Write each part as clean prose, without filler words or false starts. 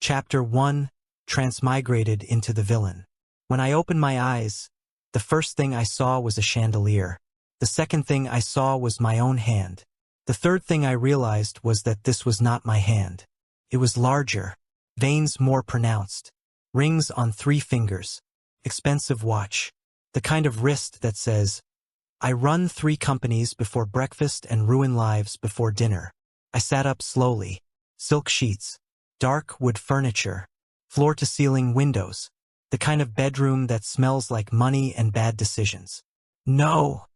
Chapter 1, Transmigrated into the Villain. When I opened my eyes, the first thing I saw was a chandelier. The second thing I saw was my own hand. The third thing I realized was that this was not my hand. It was larger, veins more pronounced, rings on 3 fingers, expensive watch, the kind of wrist that says, "I run 3 companies before breakfast and ruin lives before dinner." I sat up slowly. Silk sheets, dark wood furniture, floor-to-ceiling windows, the kind of bedroom that smells like money and bad decisions. "No,"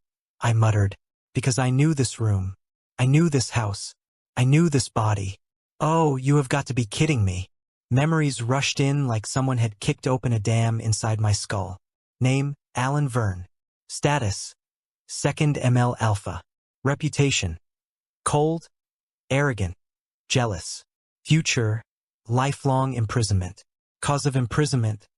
I muttered, because I knew this room. I knew this house. I knew this body. "Oh, you have got to be kidding me." Memories rushed in like someone had kicked open a dam inside my skull. Name, Alan Verne. Status, 2nd ML Alpha. Reputation, cold, arrogant, jealous. Future, lifelong imprisonment. Cause of imprisonment,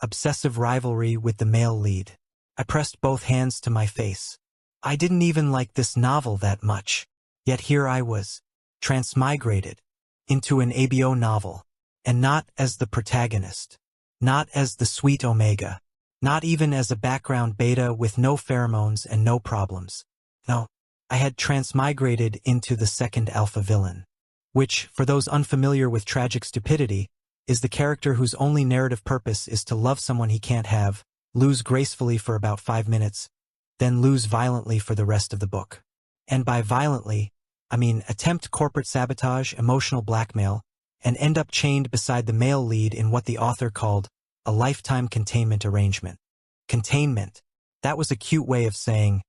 obsessive rivalry with the male lead. I pressed both hands to my face. I didn't even like this novel that much. Yet here I was, transmigrated into an ABO novel. And not as the protagonist. Not as the sweet Omega. Not even as a background beta with no pheromones and no problems. No, I had transmigrated into the 2nd alpha villain. Which, for those unfamiliar with tragic stupidity, is the character whose only narrative purpose is to love someone he can't have, lose gracefully for about 5 minutes, then lose violently for the rest of the book. And by violently, I mean attempt corporate sabotage, emotional blackmail, and end up chained beside the male lead in what the author called a lifetime containment arrangement. Containment. That was a cute way of saying,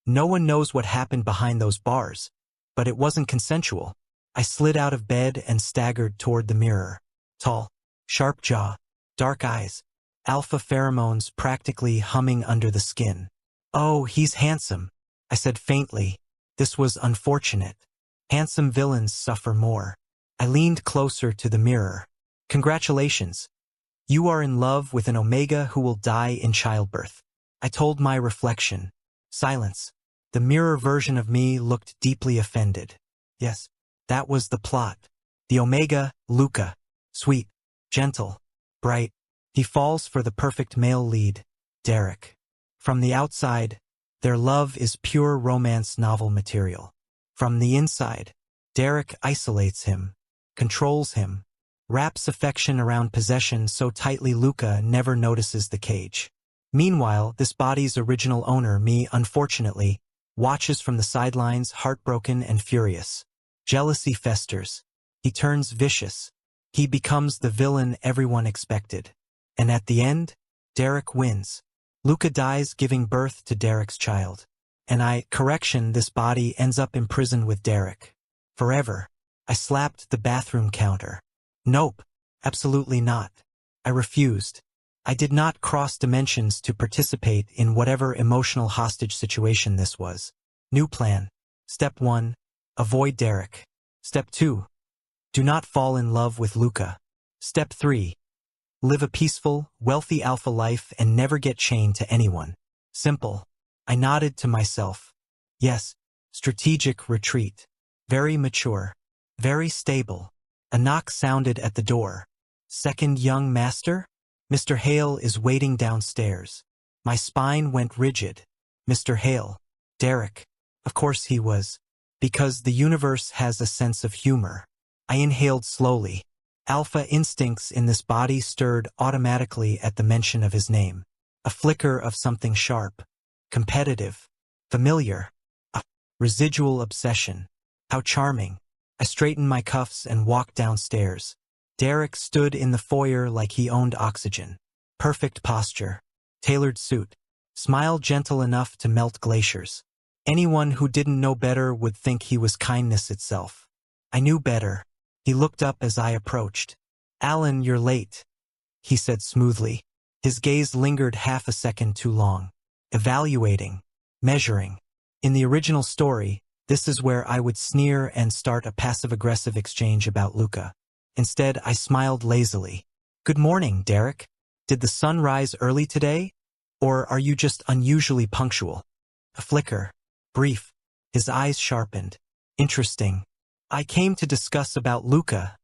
no one knows what happened behind those bars, but it wasn't consensual. I slid out of bed and staggered toward the mirror. Tall, sharp jaw, dark eyes, alpha pheromones practically humming under the skin. "Oh, he's handsome," I said faintly. This was unfortunate. Handsome villains suffer more. I leaned closer to the mirror. "Congratulations. You are in love with an Omega who will die in childbirth," I told my reflection. Silence. The mirror version of me looked deeply offended. Yes, that was the plot. The Omega, Luca. Sweet, gentle, bright. He falls for the perfect male lead, Derek. From the outside, their love is pure romance novel material. From the inside, Derek isolates him, controls him, wraps affection around possession so tightly Luca never notices the cage. Meanwhile, this body's original owner, me, unfortunately, watches from the sidelines, heartbroken and furious. Jealousy festers. He turns vicious. He becomes the villain everyone expected. And at the end, Derek wins. Luca dies giving birth to Derek's child. And this body ends up imprisoned with Derek. Forever. I slapped the bathroom counter. Nope, absolutely not. I refused. I did not cross dimensions to participate in whatever emotional hostage situation this was. New plan. Step 1. Avoid Derek. Step 2. Do not fall in love with Luca. Step 3. Live a peaceful, wealthy alpha life and never get chained to anyone. Simple. I nodded to myself. Yes, strategic retreat. Very mature. Very stable. A knock sounded at the door. "Second young master?" "Mr. Hale is waiting downstairs." My spine went rigid. Mr. Hale. Derek. Of course he was. Because the universe has a sense of humor. I inhaled slowly. Alpha instincts in this body stirred automatically at the mention of his name. A flicker of something sharp. Competitive. Familiar. A residual obsession. How charming. I straightened my cuffs and walked downstairs. Derek stood in the foyer like he owned oxygen. Perfect posture. Tailored suit. Smile gentle enough to melt glaciers. Anyone who didn't know better would think he was kindness itself. I knew better. He looked up as I approached. "Alan, you're late," he said smoothly. His gaze lingered half a second too long. Evaluating. Measuring. In the original story, this is where I would sneer and start a passive-aggressive exchange about Luca. Instead, I smiled lazily. "Good morning, Derek. Did the sun rise early today? Or are you just unusually punctual?" A flicker. Brief. His eyes sharpened. "Interesting. I came to discuss about Luca,"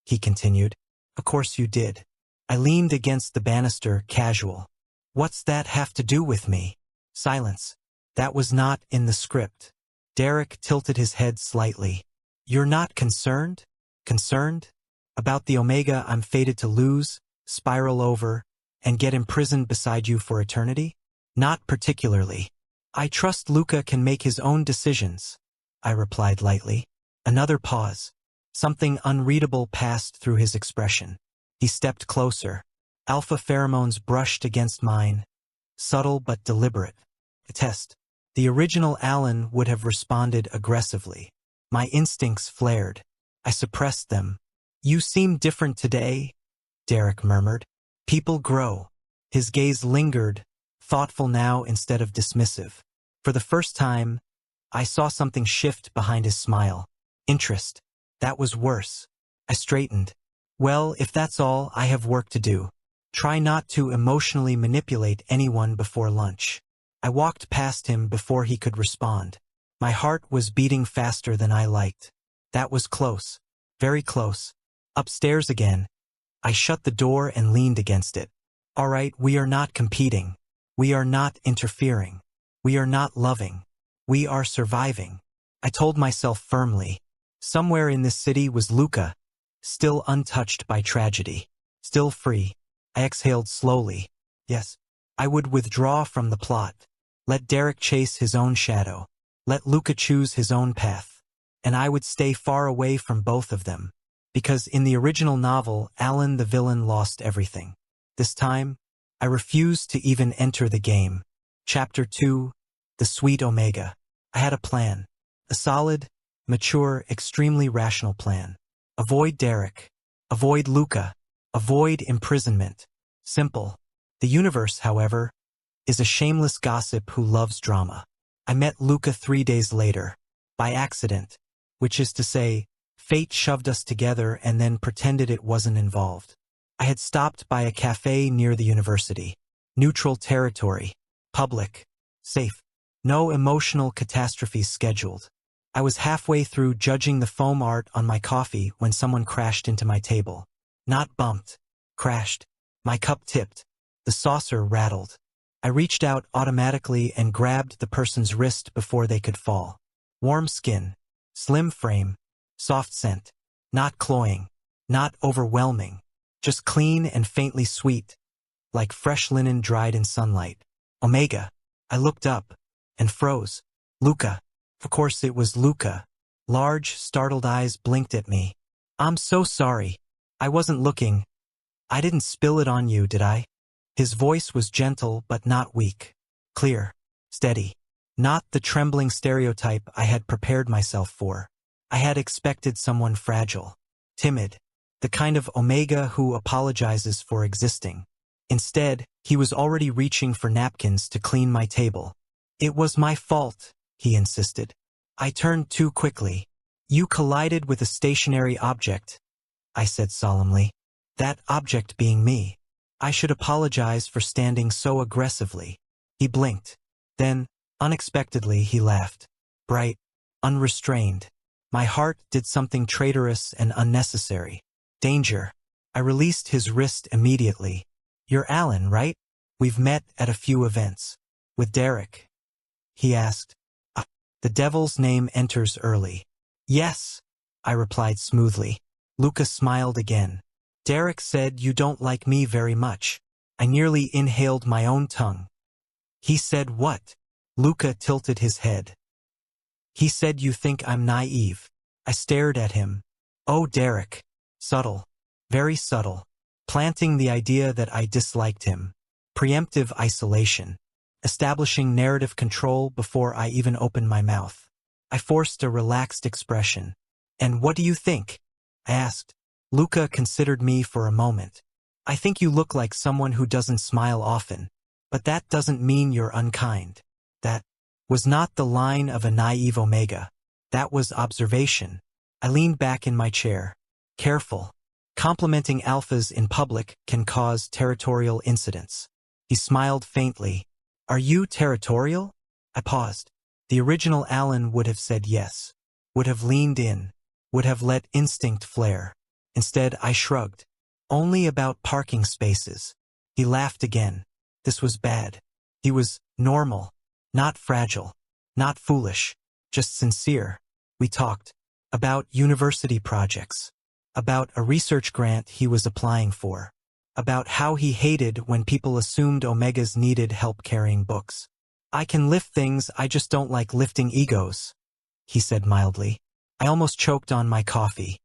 he continued. Of course you did. I leaned against the banister, casual. What's that have to do with me? Silence. That was not in the script. Derek tilted his head slightly. You're not concerned? Concerned? About the Omega I'm fated to lose, spiral over, and get imprisoned beside you for eternity? Not particularly. I trust Luca can make his own decisions, I replied lightly. Another pause. Something unreadable passed through his expression. He stepped closer. Alpha pheromones brushed against mine, subtle but deliberate. A test. The original Alan would have responded aggressively. My instincts flared. I suppressed them. You seem different today, Derek murmured. People grow. His gaze lingered, thoughtful now instead of dismissive. For the first time, I saw something shift behind his smile. Interest. That was worse. I straightened. Well, if that's all, I have work to do. Try not to emotionally manipulate anyone before lunch. I walked past him before he could respond. My heart was beating faster than I liked. That was close. Very close. Upstairs again. I shut the door and leaned against it. All right, we are not competing. We are not interfering. We are not loving. We are surviving. I told myself firmly. Somewhere in this city was Luca, still untouched by tragedy, still free. I exhaled slowly. Yes, I would withdraw from the plot. Let Derek chase his own shadow. Let Luca choose his own path. And I would stay far away from both of them. Because in the original novel, Alan the villain lost everything. This time, I refused to even enter the game. Chapter 2, The Sweet Omega. I had a plan. A solid, mature, extremely rational plan. Avoid Derek. Avoid Luca. Avoid imprisonment. Simple. The universe, however, is a shameless gossip who loves drama. I met Luca 3 days later. By accident. Which is to say, fate shoved us together and then pretended it wasn't involved. I had stopped by a cafe near the university. Neutral territory. Public. Safe. No emotional catastrophes scheduled. I was halfway through judging the foam art on my coffee when someone crashed into my table. Not bumped. Crashed. My cup tipped. The saucer rattled. I reached out automatically and grabbed the person's wrist before they could fall. Warm skin. Slim frame. Soft scent. Not cloying. Not overwhelming. Just clean and faintly sweet. Like fresh linen dried in sunlight. Omega. I looked up. And froze. Luca. Of course it was Luca. Large, startled eyes blinked at me. I'm so sorry. I wasn't looking. I didn't spill it on you, did I? His voice was gentle but not weak. Clear. Steady. Not the trembling stereotype I had prepared myself for. I had expected someone fragile. Timid. The kind of Omega who apologizes for existing. Instead, he was already reaching for napkins to clean my table. It was my fault, he insisted. I turned too quickly. You collided with a stationary object, I said solemnly. That object being me. I should apologize for standing so aggressively. He blinked. Then, unexpectedly, he laughed. Bright, unrestrained. My heart did something traitorous and unnecessary. Danger. I released his wrist immediately. You're Alan, right? We've met at a few events. With Derek? He asked. The devil's name enters early. Yes, I replied smoothly. Luca smiled again. Derek said you don't like me very much. I nearly inhaled my own tongue. He said what? Luca tilted his head. He said you think I'm naive. I stared at him. Oh, Derek. Subtle. Very subtle. Planting the idea that I disliked him. Preemptive isolation. Establishing narrative control before I even opened my mouth. I forced a relaxed expression. And what do you think? I asked. Luca considered me for a moment. I think you look like someone who doesn't smile often. But that doesn't mean you're unkind. That was not the line of a naive Omega. That was observation. I leaned back in my chair. Careful. Complimenting alphas in public can cause territorial incidents. He smiled faintly. Are you territorial? I paused. The original Alan would have said yes. Would have leaned in. Would have let instinct flare. Instead, I shrugged. Only about parking spaces. He laughed again. This was bad. He was normal, not fragile, not foolish, just sincere. We talked about university projects, about a research grant he was applying for, about how he hated when people assumed Omegas needed help carrying books. I can lift things, I just don't like lifting egos, he said mildly. I almost choked on my coffee.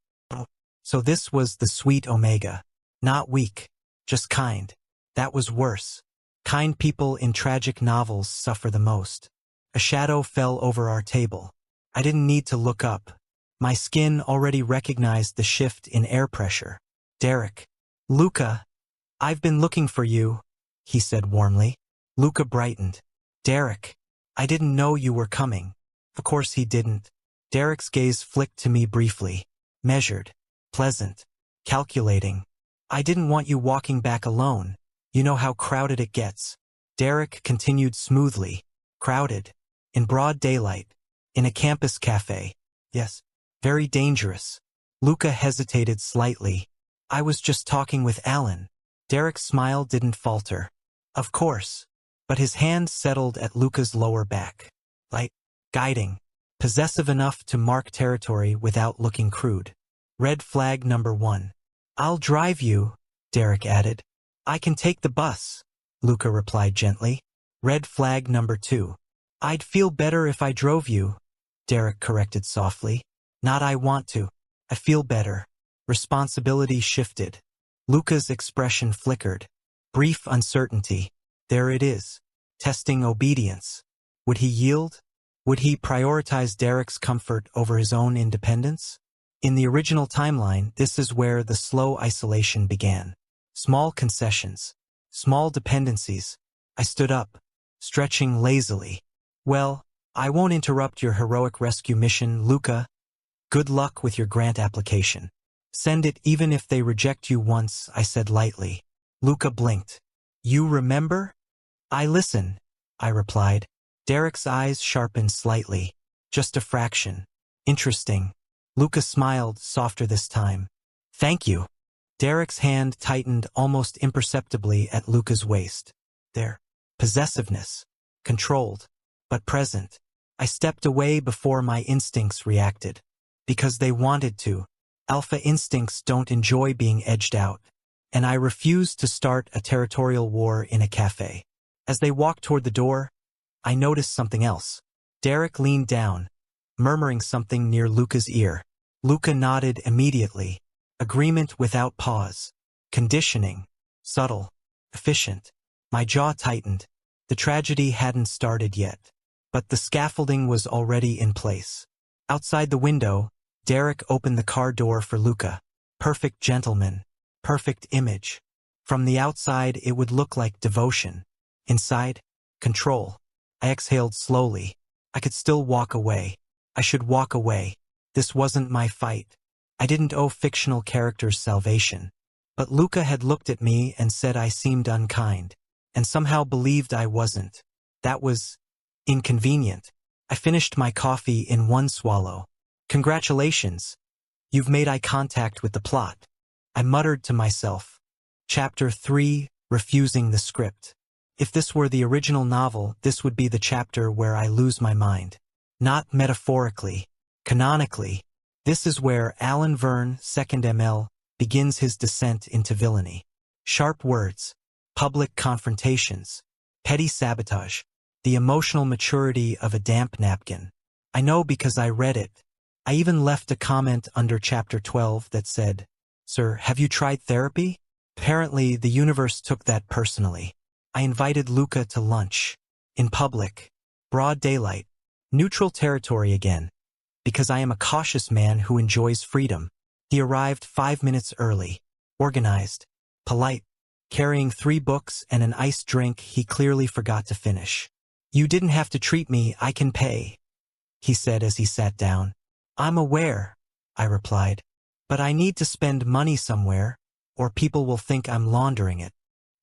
So this was the sweet Omega. Not weak, just kind. That was worse. Kind people in tragic novels suffer the most. A shadow fell over our table. I didn't need to look up. My skin already recognized the shift in air pressure. Derek. Luca. I've been looking for you, he said warmly. Luca brightened. Derek. I didn't know you were coming. Of course he didn't. Derek's gaze flicked to me briefly. Measured. Pleasant. Calculating. I didn't want you walking back alone. You know how crowded it gets. Derek continued smoothly. Crowded. In broad daylight. In a campus cafe. Yes. Very dangerous. Luca hesitated slightly. I was just talking with Alan. Derek's smile didn't falter. Of course. But his hand settled at Luca's lower back. Light. Guiding. Possessive enough to mark territory without looking crude. Red flag number 1. I'll drive you, Derek added. I can take the bus, Luca replied gently. Red flag number 2. I'd feel better if I drove you, Derek corrected softly. Not I want to. I feel better. Responsibility shifted. Luca's expression flickered. Brief uncertainty. There it is. Testing obedience. Would he yield? Would he prioritize Derek's comfort over his own independence? In the original timeline, this is where the slow isolation began. Small concessions. Small dependencies. I stood up, stretching lazily. Well, I won't interrupt your heroic rescue mission, Luca. Good luck with your grant application. Send it even if they reject you once, I said lightly. Luca blinked. You remember? I listen, I replied. Derek's eyes sharpened slightly. Just a fraction. Interesting. Luca smiled, softer this time. Thank you. Derek's hand tightened almost imperceptibly at Luca's waist. There. Possessiveness. Controlled. But present. I stepped away before my instincts reacted. Because they wanted to. Alpha instincts don't enjoy being edged out. And I refused to start a territorial war in a cafe. As they walked toward the door, I noticed something else. Derek leaned down, murmuring something near Luca's ear. Luca nodded immediately. Agreement without pause. Conditioning. Subtle. Efficient. My jaw tightened. The tragedy hadn't started yet. But the scaffolding was already in place. Outside the window, Derek opened the car door for Luca. Perfect gentleman. Perfect image. From the outside, it would look like devotion. Inside, control. I exhaled slowly. I could still walk away. I should walk away. This wasn't my fight. I didn't owe fictional characters salvation. But Luca had looked at me and said I seemed unkind, and somehow believed I wasn't. That was inconvenient. I finished my coffee in one swallow. Congratulations. You've made eye contact with the plot. I muttered to myself. Chapter 3, Refusing the Script. If this were the original novel, this would be the chapter where I lose my mind. Not metaphorically. Canonically. This is where Alan Verne, 2nd ML, begins his descent into villainy. Sharp words. Public confrontations. Petty sabotage. The emotional maturity of a damp napkin. I know because I read it. I even left a comment under Chapter 12 that said, Sir, have you tried therapy? Apparently, the universe took that personally. I invited Luca to lunch. In public. Broad daylight. Neutral territory again. Because I am a cautious man who enjoys freedom. He arrived 5 minutes early. Organized. Polite. Carrying 3 books and an iced drink he clearly forgot to finish. You didn't have to treat me, I can pay, he said as he sat down. I'm aware, I replied. But I need to spend money somewhere, or people will think I'm laundering it.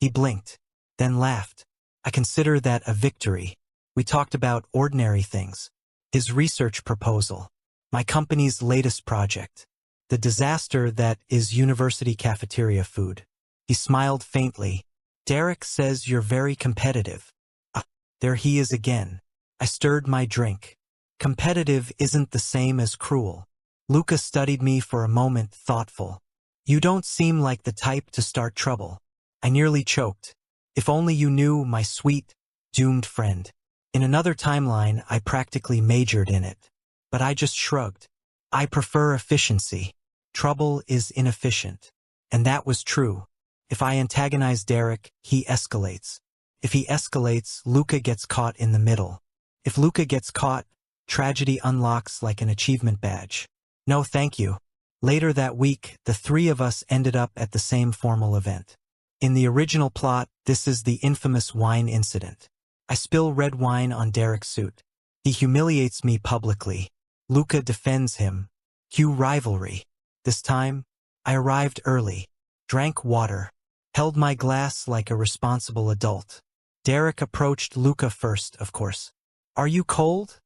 He blinked, then laughed. I consider that a victory. We talked about ordinary things. His research proposal. My company's latest project. The disaster that is university cafeteria food. He smiled faintly. Derek says you're very competitive. Ah, there he is again. I stirred my drink. Competitive isn't the same as cruel. Luca studied me for a moment, thoughtful. You don't seem like the type to start trouble. I nearly choked. If only you knew, my sweet, doomed friend. In another timeline, I practically majored in it. But I just shrugged. I prefer efficiency. Trouble is inefficient. And that was true. If I antagonize Derek, he escalates. If he escalates, Luca gets caught in the middle. If Luca gets caught, tragedy unlocks like an achievement badge. No, thank you. Later that week, the three of us ended up at the same formal event. In the original plot, this is the infamous wine incident. I spill red wine on Derek's suit. He humiliates me publicly. Luca defends him. Cue rivalry. This time, I arrived early, drank water, held my glass like a responsible adult. Derek approached Luca first, of course. Are you cold?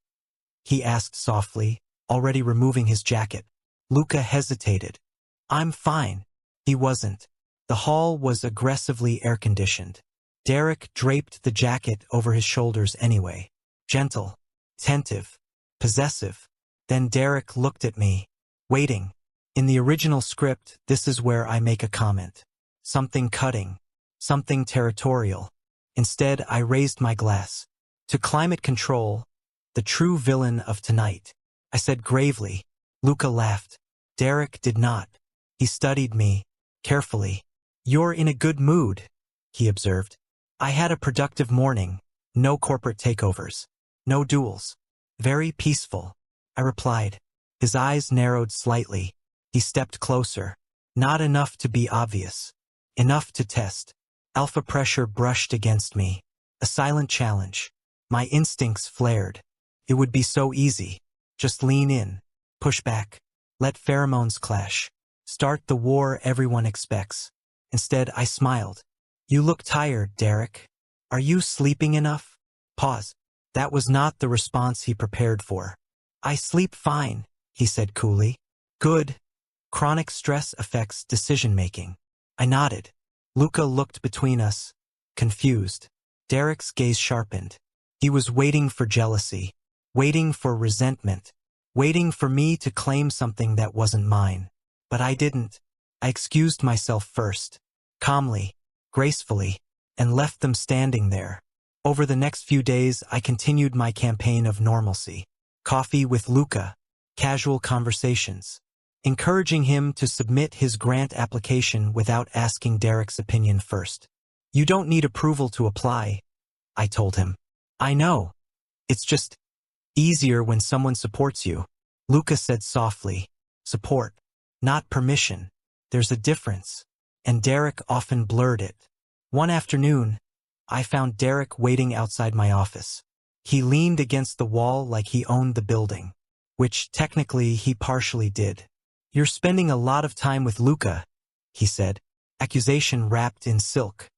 He asked softly, already removing his jacket. Luca hesitated. I'm fine. He wasn't. The hall was aggressively air-conditioned. Derek draped the jacket over his shoulders anyway. Gentle, attentive, possessive. Then Derek looked at me, waiting. In the original script, this is where I make a comment. Something cutting, something territorial. Instead, I raised my glass. To climate control, the true villain of tonight. I said gravely. Luca laughed. Derek did not. He studied me, carefully. You're in a good mood, he observed. I had a productive morning. No corporate takeovers. No duels. Very peaceful, I replied. His eyes narrowed slightly. He stepped closer. Not enough to be obvious. Enough to test. Alpha pressure brushed against me. A silent challenge. My instincts flared. It would be so easy. Just lean in. Push back. Let pheromones clash. Start the war everyone expects. Instead, I smiled. You look tired, Derek. Are you sleeping enough? Pause. That was not the response he prepared for. I sleep fine, he said coolly. Good. Chronic stress affects decision-making. I nodded. Luca looked between us, confused. Derek's gaze sharpened. He was waiting for jealousy, waiting for resentment, waiting for me to claim something that wasn't mine. But I didn't. I excused myself first, calmly, gracefully, and left them standing there. Over the next few days, I continued my campaign of normalcy. Coffee with Luca, casual conversations, encouraging him to submit his grant application without asking Derek's opinion first. You don't need approval to apply, I told him. I know. It's just easier when someone supports you. Luca said softly. Support, not permission. There's a difference. And Derek often blurred it. One afternoon, I found Derek waiting outside my office. He leaned against the wall like he owned the building, which technically he partially did. You're spending a lot of time with Luca, he said, accusation wrapped in silk.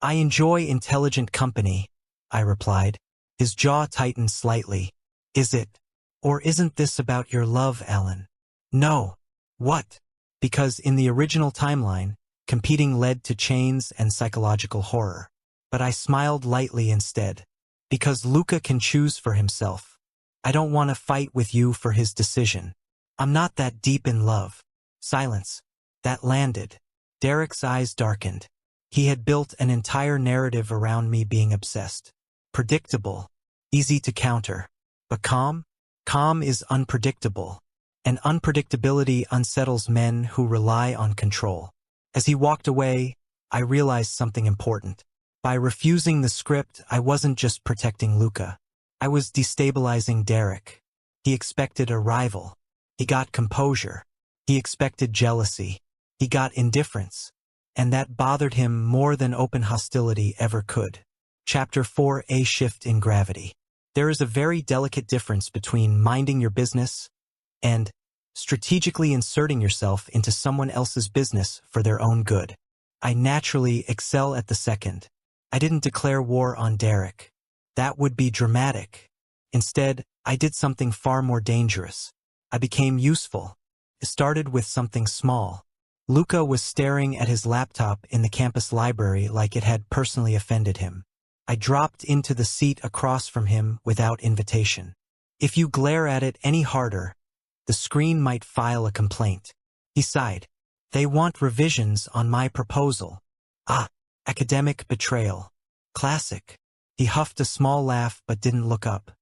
I enjoy intelligent company, I replied. His jaw tightened slightly. Is it? Or isn't this about your love, Alan? No. What? Because in the original timeline, competing led to chains and psychological horror. But I smiled lightly instead. Because Luca can choose for himself. I don't want to fight with you for his decision. I'm not that deep in love. Silence. That landed. Derek's eyes darkened. He had built an entire narrative around me being obsessed. Predictable. Easy to counter. But calm? Calm is unpredictable. And unpredictability unsettles men who rely on control. As he walked away, I realized something important. By refusing the script, I wasn't just protecting Luca. I was destabilizing Derek. He expected a rival. He got composure. He expected jealousy. He got indifference. And that bothered him more than open hostility ever could. Chapter 4: A Shift in Gravity. There is a very delicate difference between minding your business and strategically inserting yourself into someone else's business for their own good. I naturally excel at the second. I didn't declare war on Derek. That would be dramatic. Instead, I did something far more dangerous. I became useful. It started with something small. Luca was staring at his laptop in the campus library like it had personally offended him. I dropped into the seat across from him without invitation. If you glare at it any harder, the screen might file a complaint. He sighed. They want revisions on my proposal. Ah, academic betrayal. Classic. He huffed a small laugh but didn't look up.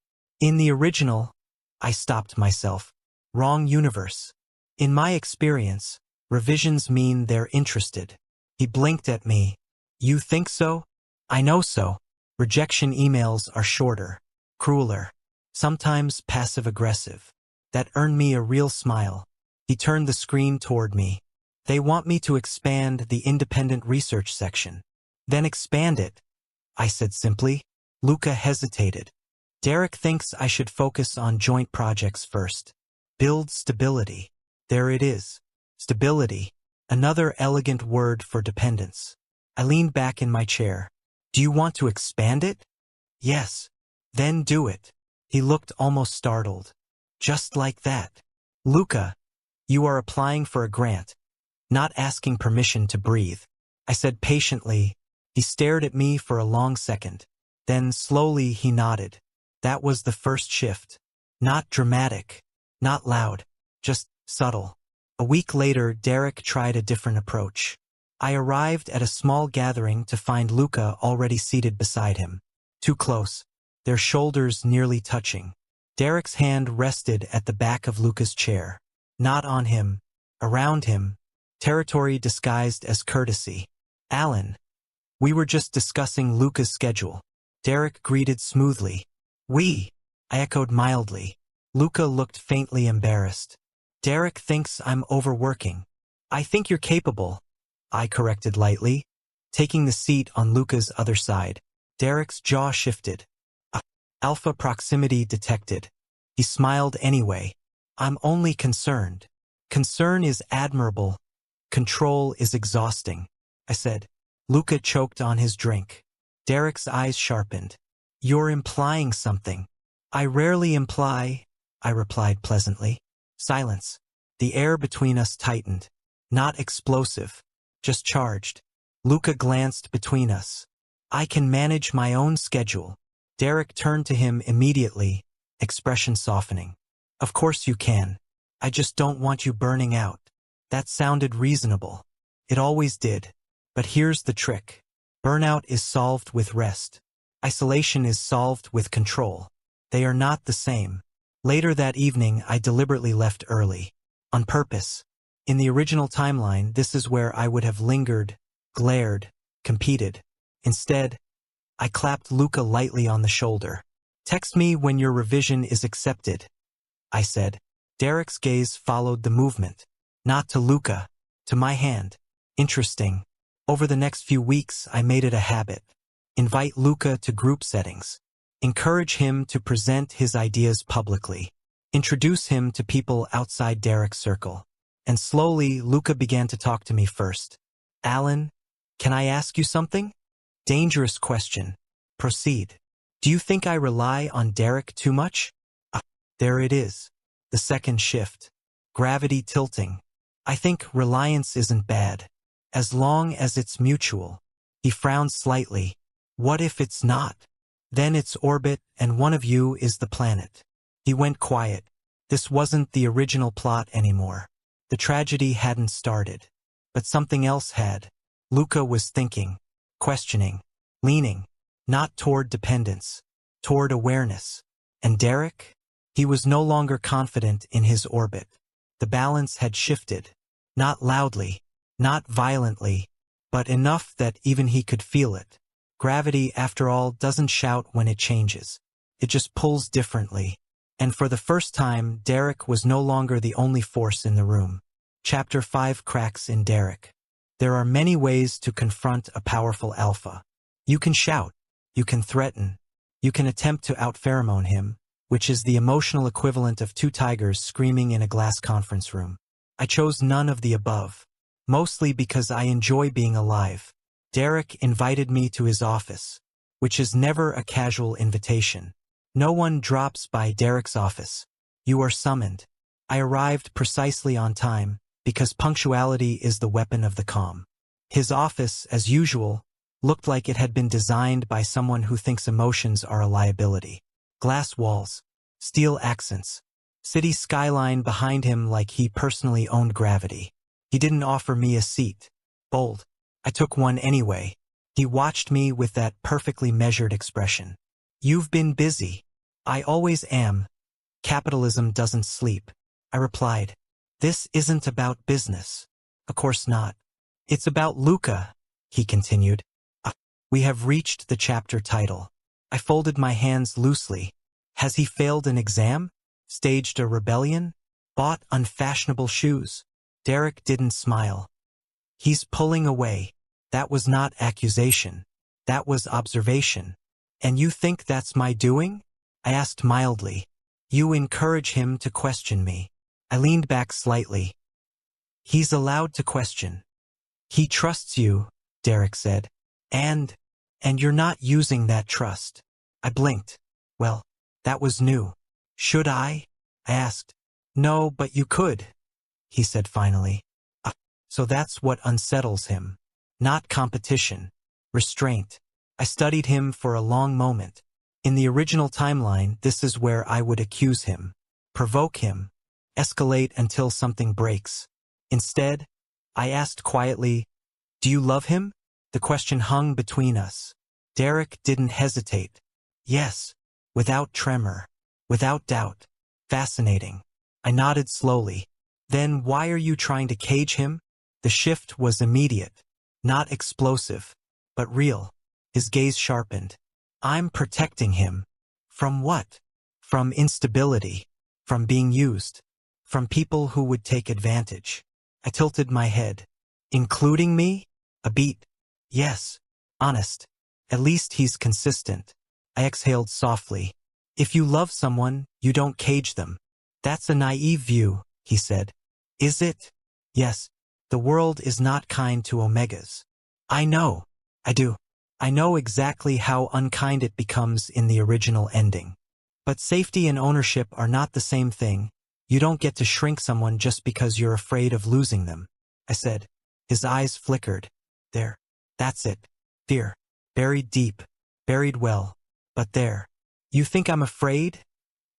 In the original, I stopped myself. Wrong universe. In my experience, revisions mean they're interested. He blinked at me. You think so? I know so. Rejection emails are shorter, crueler, sometimes passive-aggressive. That earned me a real smile. He turned the screen toward me. They want me to expand the independent research section. Then expand it, I said simply. Luca hesitated. Derek thinks I should focus on joint projects first. Build stability. There it is. Stability. Another elegant word for dependence. I leaned back in my chair. Do you want to expand it? Yes. Then do it. He looked almost startled. Just like that. Luca, you are applying for a grant, not asking permission to breathe. I said patiently. He stared at me for a long second. Then slowly he nodded. That was the first shift. Not dramatic, not loud, just subtle. A week later, Derek tried a different approach. I arrived at a small gathering to find Luca already seated beside him. Too close, their shoulders nearly touching. Derek's hand rested at the back of Luca's chair. Not on him, around him, territory disguised as courtesy. Alan. We were just discussing Luca's schedule. Derek greeted smoothly. We. I echoed mildly. Luca looked faintly embarrassed. Derek thinks I'm overworking. I think you're capable, I corrected lightly, taking the seat on Luca's other side. Derek's jaw shifted. Alpha proximity detected. He smiled anyway. I'm only concerned. Concern is admirable. Control is exhausting, I said. Luca choked on his drink. Derek's eyes sharpened. You're implying something. I rarely imply, I replied pleasantly. Silence. The air between us tightened. Not explosive, just charged. Luca glanced between us. I can manage my own schedule. Derek turned to him immediately, expression softening. Of course you can. I just don't want you burning out. That sounded reasonable. It always did. But here's the trick. Burnout is solved with rest. Isolation is solved with control. They are not the same. Later that evening, I deliberately left early. On purpose. In the original timeline, this is where I would have lingered, glared, competed. Instead, I clapped Luca lightly on the shoulder. Text me when your revision is accepted, I said. Derek's gaze followed the movement. Not to Luca, to my hand. Interesting. Over the next few weeks, I made it a habit. Invite Luca to group settings. Encourage him to present his ideas publicly. Introduce him to people outside Derek's circle. And slowly, Luca began to talk to me first. Alan, can I ask you something? Dangerous question. Proceed. Do you think I rely on Derek too much? There it is. The second shift. Gravity tilting. I think reliance isn't bad. As long as it's mutual. He frowned slightly. What if it's not? Then it's orbit and one of you is the planet. He went quiet. This wasn't the original plot anymore. The tragedy hadn't started. But something else had. Luca was thinking, questioning, leaning, not toward dependence, toward awareness. And Derek? He was no longer confident in his orbit. The balance had shifted. Not loudly, not violently, but enough that even he could feel it. Gravity, after all, doesn't shout when it changes. It just pulls differently. And for the first time, Derek was no longer the only force in the room. Chapter 5 Cracks in Derek. There are many ways to confront a powerful alpha. You can shout. You can threaten. You can attempt to out-pheromone him, which is the emotional equivalent of two tigers screaming in a glass conference room. I chose none of the above, mostly because I enjoy being alive. Derek invited me to his office, which is never a casual invitation. No one drops by Derek's office. You are summoned. I arrived precisely on time, because punctuality is the weapon of the calm. His office, as usual, looked like it had been designed by someone who thinks emotions are a liability. Glass walls, steel accents, city skyline behind him like he personally owned gravity. He didn't offer me a seat. Bold. I took one anyway. He watched me with that perfectly measured expression. You've been busy. I always am. Capitalism doesn't sleep. I replied. This isn't about business. Of course not. It's about Luca, he continued. We have reached the chapter title. I folded my hands loosely. Has he failed an exam? Staged a rebellion? Bought unfashionable shoes? Derek didn't smile. He's pulling away. That was not accusation. That was observation. And you think that's my doing? I asked mildly. You encourage him to question me. I leaned back slightly. He's allowed to question. He trusts you, Derek said. And you're not using that trust. I blinked. Well, that was new. Should I? I asked. No, but you could, he said finally. So that's what unsettles him. Not competition. Restraint. I studied him for a long moment. In the original timeline, this is where I would accuse him, provoke him, escalate until something breaks. Instead, I asked quietly, do you love him? The question hung between us. Derek didn't hesitate. Yes, without tremor, without doubt. Fascinating. I nodded slowly. Then why are you trying to cage him? The shift was immediate, not explosive, but real. His gaze sharpened. I'm protecting him. From what? From instability, from being used, from people who would take advantage. I tilted my head. Including me? A beat. Yes. Honest. At least he's consistent. I exhaled softly. If you love someone, you don't cage them. That's a naive view, he said. Is it? Yes. The world is not kind to omegas. I know. I do. I know exactly how unkind it becomes in the original ending. But safety and ownership are not the same thing. You don't get to shrink someone just because you're afraid of losing them, I said. His eyes flickered. There. That's it. Fear. Buried deep. Buried well. But there. You think I'm afraid?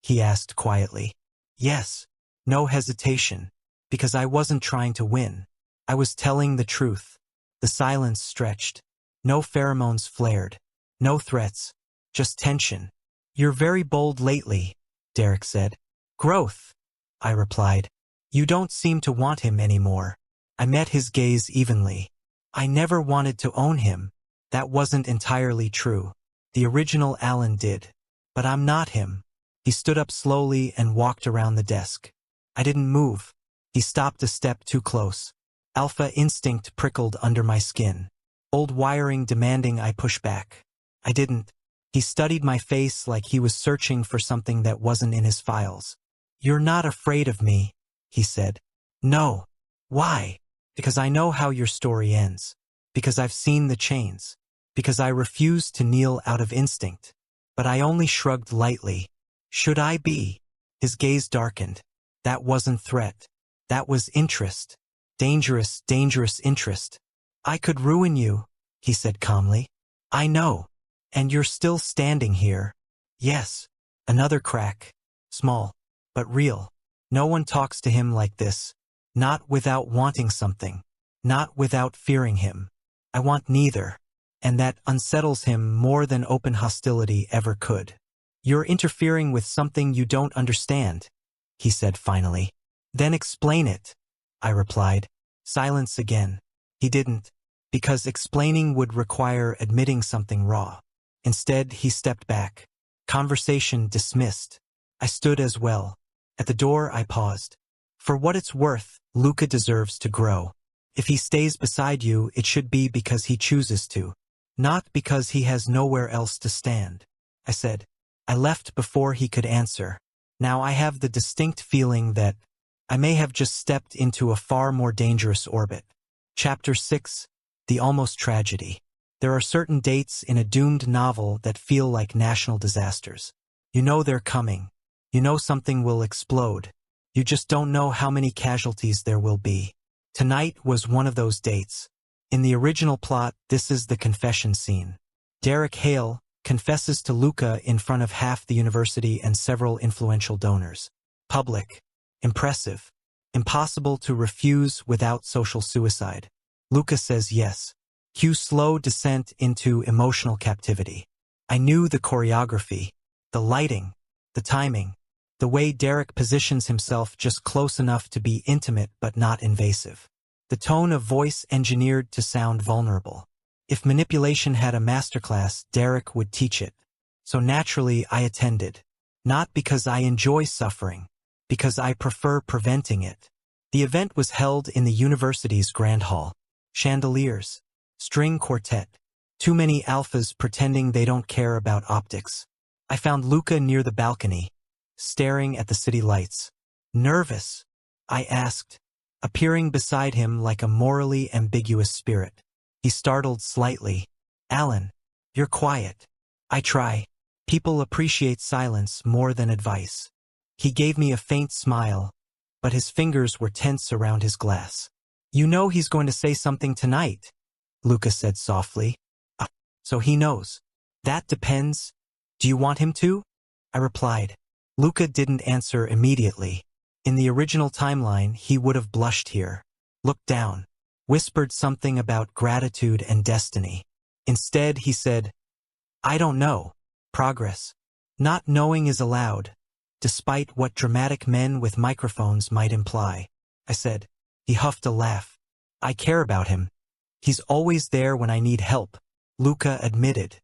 He asked quietly. Yes. No hesitation. Because I wasn't trying to win. I was telling the truth. The silence stretched. No pheromones flared. No threats. Just tension. You're very bold lately, Derek said. Growth, I replied. You don't seem to want him anymore. I met his gaze evenly. I never wanted to own him. That wasn't entirely true. The original Alan did. But I'm not him. He stood up slowly and walked around the desk. I didn't move. He stopped a step too close. Alpha instinct prickled under my skin. Old wiring demanding I push back. I didn't. He studied my face like he was searching for something that wasn't in his files. You're not afraid of me, he said. No. Why? Because I know how your story ends. Because I've seen the chains. Because I refused to kneel out of instinct. But I only shrugged lightly. Should I be? His gaze darkened. That wasn't threat. That was interest. Dangerous, dangerous interest. I could ruin you, he said calmly. I know. And you're still standing here. Yes. Another crack. Small. But real. No one talks to him like this. Not without wanting something. Not without fearing him. I want neither. And that unsettles him more than open hostility ever could. You're interfering with something you don't understand, he said finally. Then explain it, I replied. Silence again. He didn't. Because explaining would require admitting something raw. Instead, he stepped back. Conversation dismissed. I stood as well. At the door, I paused. For what it's worth, Luca deserves to grow. If he stays beside you, it should be because he chooses to. Not because he has nowhere else to stand. I said. I left before he could answer. Now I have the distinct feeling that I may have just stepped into a far more dangerous orbit. Chapter 6. The Almost Tragedy. There are certain dates in a doomed novel that feel like national disasters. You know they're coming. You know something will explode. You just don't know how many casualties there will be. Tonight was one of those dates. In the original plot, this is the confession scene. Derek Hale confesses to Luca in front of half the university and several influential donors. Public. Impressive. Impossible to refuse without social suicide. Luca says yes. Cue slow descent into emotional captivity. I knew the choreography, the lighting, the timing, the way Derek positions himself just close enough to be intimate but not invasive. The tone of voice engineered to sound vulnerable. If manipulation had a masterclass, Derek would teach it. So naturally, I attended. Not because I enjoy suffering, because I prefer preventing it. The event was held in the university's grand hall. Chandeliers. String quartet. Too many alphas pretending they don't care about optics. I found Luca near the balcony, staring at the city lights. Nervous? I asked, appearing beside him like a morally ambiguous spirit. He startled slightly. Alan, you're quiet. I try. People appreciate silence more than advice. He gave me a faint smile, but his fingers were tense around his glass. You know he's going to say something tonight, Luca said softly. So he knows. That depends. Do you want him to? I replied. Luca didn't answer immediately. In the original timeline, he would have blushed here. Looked down. Whispered something about gratitude and destiny. Instead, he said, I don't know. Progress. Not knowing is allowed, despite what dramatic men with microphones might imply. I said. He huffed a laugh. I care about him. He's always there when I need help, Luca admitted.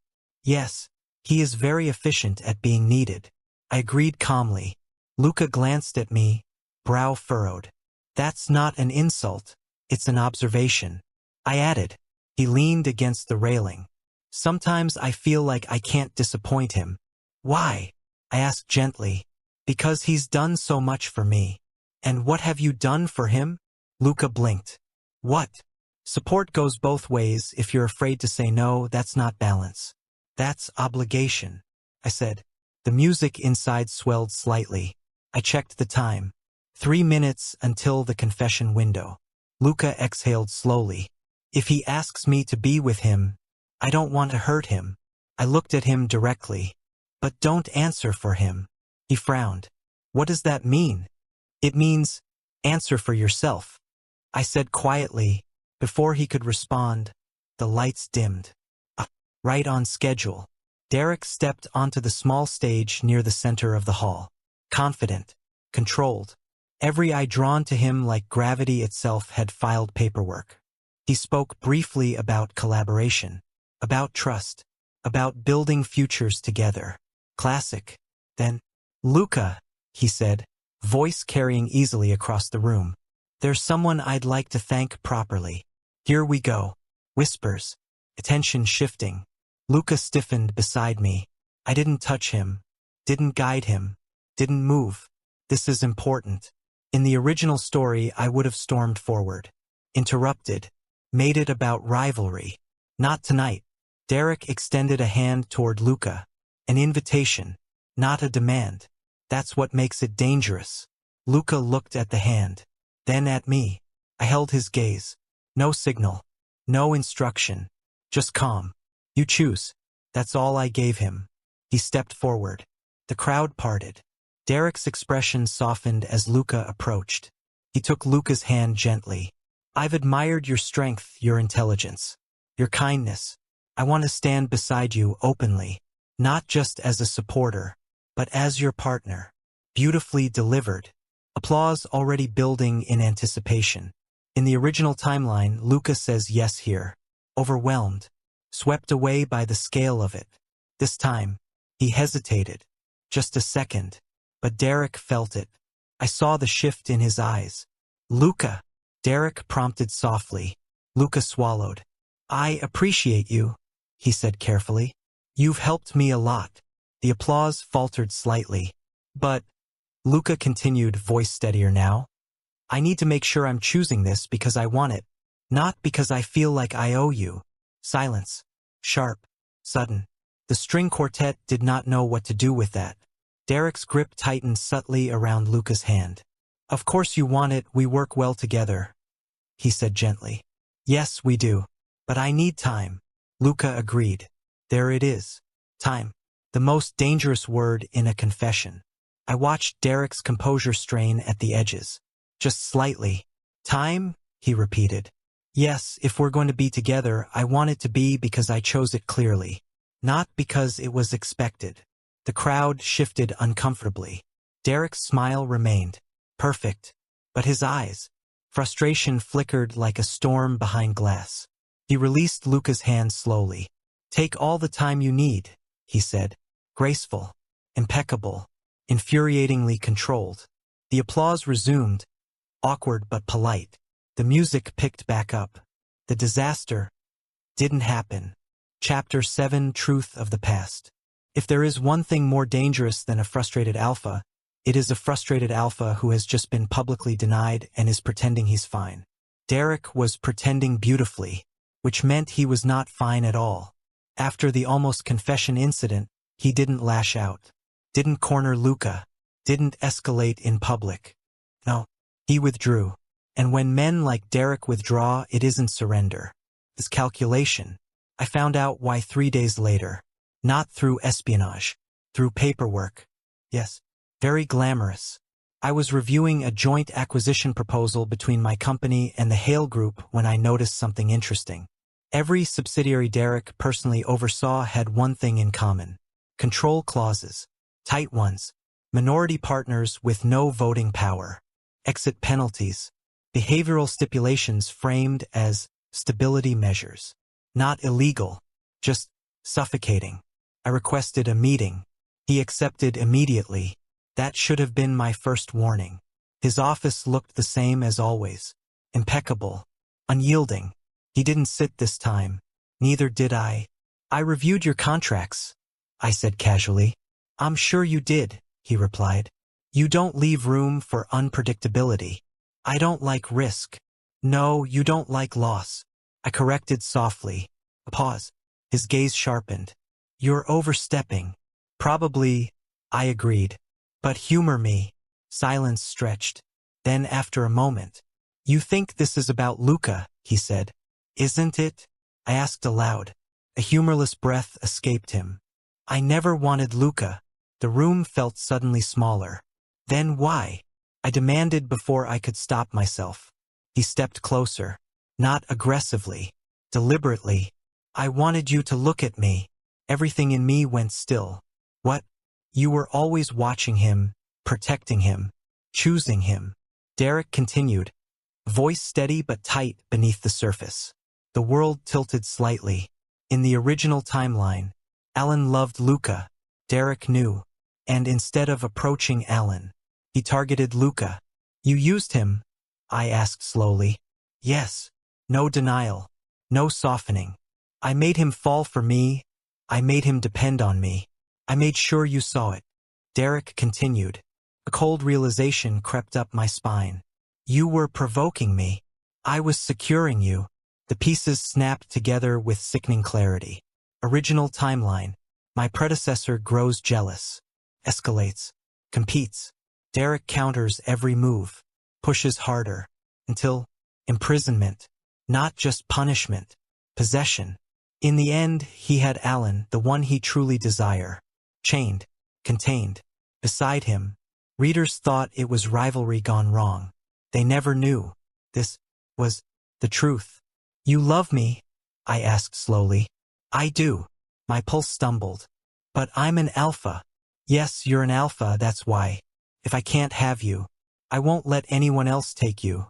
Yes, he is very efficient at being needed. I agreed calmly. Luca glanced at me, brow furrowed. That's not an insult. It's an observation. I added. He leaned against the railing. Sometimes I feel like I can't disappoint him. Why? I asked gently. Because he's done so much for me. And what have you done for him? Luca blinked. What? Support goes both ways. If you're afraid to say no, that's not balance. That's obligation, I said. The music inside swelled slightly. I checked the time. 3 minutes until the confession window. Luca exhaled slowly. If he asks me to be with him, I don't want to hurt him. I looked at him directly. But don't answer for him. He frowned. What does that mean? It means, answer for yourself. I said quietly. Before he could respond, the lights dimmed. Right on schedule. Derek stepped onto the small stage near the center of the hall. Confident. Controlled. Every eye drawn to him like gravity itself had filed paperwork. He spoke briefly about collaboration, about trust, about building futures together. Classic. Then, Luca, he said, voice carrying easily across the room. There's someone I'd like to thank properly. Here we go. Whispers. Attention shifting. Luca stiffened beside me. I didn't touch him. Didn't guide him. Didn't move. This is important. In the original story, I would have stormed forward. Interrupted. Made it about rivalry. Not tonight. Derek extended a hand toward Luca. An invitation. Not a demand. That's what makes it dangerous. Luca looked at the hand. Then at me. I held his gaze. No signal. No instruction. Just calm. You choose. That's all I gave him. He stepped forward. The crowd parted. Derek's expression softened as Luca approached. He took Luca's hand gently. I've admired your strength, your intelligence, your kindness. I want to stand beside you openly, not just as a supporter, but as your partner. Beautifully delivered. Applause already building in anticipation. In the original timeline, Luca says yes here. Overwhelmed. Swept away by the scale of it. This time, he hesitated. Just a second. But Derek felt it. I saw the shift in his eyes. Luca, Derek prompted softly. Luca swallowed. I appreciate you, he said carefully. You've helped me a lot. The applause faltered slightly. But, Luca continued, voice steadier now. I need to make sure I'm choosing this because I want it, not because I feel like I owe you. Silence. Sharp. Sudden. The string quartet did not know what to do with that. Derek's grip tightened subtly around Luca's hand. Of course you want it, we work well together, he said gently. Yes, we do. But I need time. Luca agreed. There it is. Time. The most dangerous word in a confession. I watched Derek's composure strain at the edges. Just slightly. Time? He repeated. Yes, if we're going to be together, I want it to be because I chose it clearly. Not because it was expected. The crowd shifted uncomfortably. Derek's smile remained. Perfect. But his eyes. Frustration flickered like a storm behind glass. He released Luca's hand slowly. Take all the time you need, he said. Graceful. Impeccable. Infuriatingly controlled. The applause resumed. Awkward but polite. The music picked back up. The disaster didn't happen. Chapter 7: Truth of the Past. If there is one thing more dangerous than a frustrated alpha, it is a frustrated alpha who has just been publicly denied and is pretending he's fine. Derek was pretending beautifully, which meant he was not fine at all. After the almost confession incident, he didn't lash out. Didn't corner Luca. Didn't escalate in public. No, he withdrew. And when men like Derek withdraw, it isn't surrender. It's calculation. I found out why 3 days later. Not through espionage. Through paperwork. Yes, very glamorous. I was reviewing a joint acquisition proposal between my company and the Hale Group when I noticed something interesting. Every subsidiary Derek personally oversaw had one thing in common. Control clauses. Tight ones. Minority partners with no voting power. Exit penalties. Behavioral stipulations framed as stability measures. Not illegal, just suffocating. I requested a meeting. He accepted immediately. That should have been my first warning. His office looked the same as always. Impeccable. Unyielding. He didn't sit this time. Neither did I. I reviewed your contracts, I said casually. I'm sure you did, he replied. You don't leave room for unpredictability. I don't like risk. No, you don't like loss. I corrected softly. A pause. His gaze sharpened. You're overstepping. Probably, I agreed. But humor me. Silence stretched. Then after a moment. You think this is about Luca, he said. Isn't it? I asked aloud. A humorless breath escaped him. I never wanted Luca. The room felt suddenly smaller. Then why? I demanded before I could stop myself. He stepped closer. Not aggressively. Deliberately. I wanted you to look at me. Everything in me went still. What? You were always watching him, protecting him, choosing him. Derek continued, voice steady but tight beneath the surface. The world tilted slightly. In the original timeline, Alan loved Luca. Derek knew. And instead of approaching Alan, he targeted Luca. You used him? I asked slowly. Yes. No denial. No softening. I made him fall for me. I made him depend on me. I made sure you saw it. Derek continued. A cold realization crept up my spine. You were provoking me. I was securing you. The pieces snapped together with sickening clarity. Original timeline. My predecessor grows jealous. Escalates. Competes. Derek counters every move. Pushes harder. Until imprisonment. Not just punishment. Possession. In the end, he had Alan, the one he truly desired. Chained. Contained. Beside him. Readers thought it was rivalry gone wrong. They never knew. This was the truth. You love me? I asked slowly. I do. My pulse stumbled. But I'm an alpha. Yes, you're an alpha, that's why. If I can't have you, I won't let anyone else take you.